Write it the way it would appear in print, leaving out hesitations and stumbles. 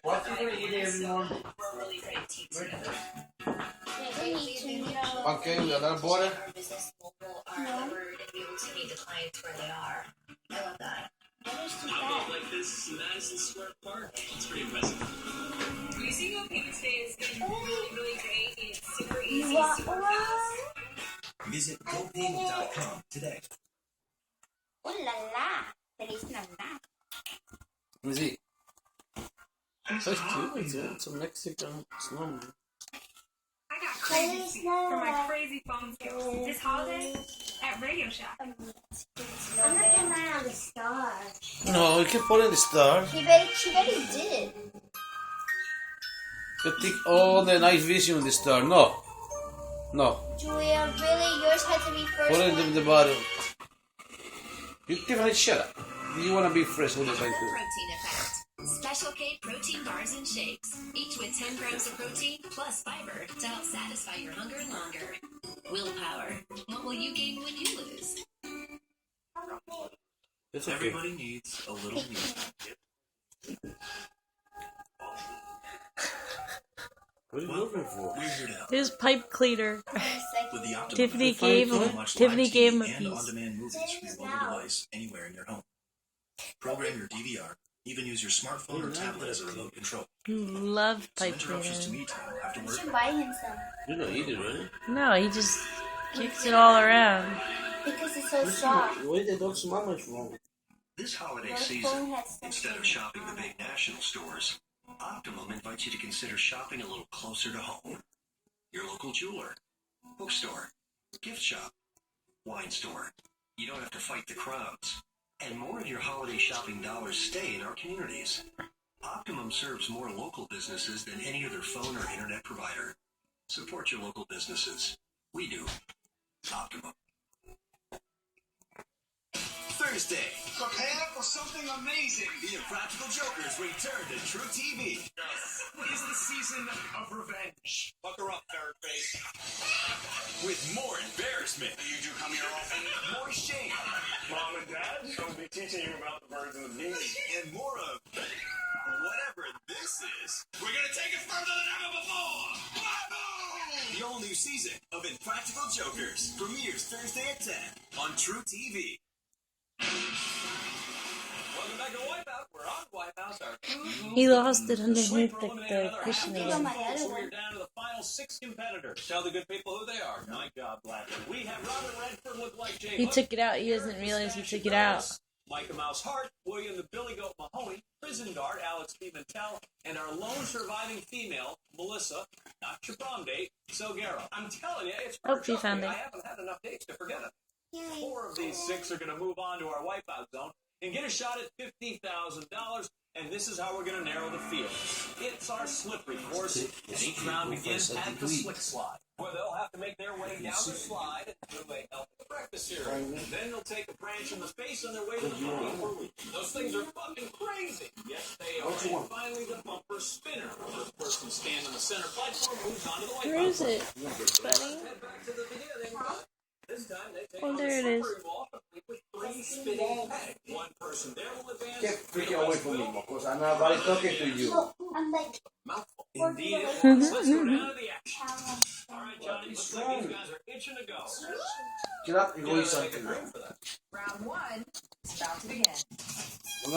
What's he gonna eat every morning? Okay, we got another border. Like this Madison Square Park. It's pretty impressive. Using your payments day has been really great. It's super easy, super fast. Visit GoPayment.com today. Oh la la! Feliz Navidad. Let me see. That's cute. It's a Mexican snowman. I got crazy for my crazy phone skills this holiday at Radio Shack. I'm not getting mine on the star. No, you can put in the star. She bet he did. You take all the night vision on the star. No. Julia, really? Yours had to be first. Put it in the bottom. You definitely shut up. You want to be fresh all the time too. Protein Effect. Special K protein bars and shakes, each with 10 grams of protein plus fiber to help satisfy your hunger longer. Willpower. What will you gain when you lose? It's okay. Everybody needs a little meat. What are you looking for? We're here to help. His pipe cleaner. With the Optimum Tiffany Effect, gave you'll him. watch Tiffany live gave TV him a and piece. on-demand movies from your mobile device anywhere in your home. Program your DVR. Even use your smartphone or tablet as a remote control. Love So pipe interruptions to cleaner. me time after You work. should buy him some You don't eat it, right? No, he just kicks it all around. because it's so soft. Why the dog's mama is wrong? This holiday Your season, phone has something. instead of shopping the big national stores, Optimum invites you to consider shopping a little closer to home. Your local jeweler, bookstore, gift shop, wine store. You don't have to fight the crowds. And more of your holiday shopping dollars stay in our communities. Optimum serves more local businesses than any other phone or internet provider. Support your local businesses. We do. Optimum. Thursday. Prepare for something amazing. The Impractical Jokers return to True TV. This is the season of revenge. Bucker up, ferret face. With more embarrassment. You do come here often. More shame. Mom and Dad, I'll be teaching you about the birds and the bees. And more of whatever this is. We're going to take it further than ever before. Bravo! The all-new season of Impractical Jokers premieres Thursday at 10 on True TV. Welcome back to Wipeout. We're on Wipeout. He lost it underneath the cushion Oh again. my God. So we're down to the final 6 competitors. Tell the good people who they are. My job, Bladder. We have Robert Redford look like Jay He Hook, took it out. He doesn't realize he took it out. Micah Mouse Hart, William the Billy Goat Mahoney, prison guard Alex Pimentel, and our lone surviving female, Melissa, not your prom date, Sogero. I'm telling you, it's Oh, he found it. I haven't had enough dates to forget it. 4 of these 6 are going to move on to our wipeout zone and get a shot at $50,000. And this is how we're going to narrow the field. It's our slippery course, and each round begins at the slick slide, where they'll have to make their way down the slide to a healthy breakfast cereal. Then they'll take a branch in the face on their way to the bumper. Those things are fucking crazy. Yes, they are. And finally, the bumper spinner. The first person to stand on the center platform moves on to the wipeout. Where is it, buddy? Head back to the beginning. This time they take Oh, on there the it is. slippery wall, complete with 3 spinning pegs. One person there will advance. Get freaking away from me, because I'm not about talking to you. I'm like, Mouthful. Indeed it was. Let's go down to the action. All right, Johnny, looks like these guys are itching to go. Get up and go eat Take a something. drink for that. Round 1 is about to begin. I'm gonna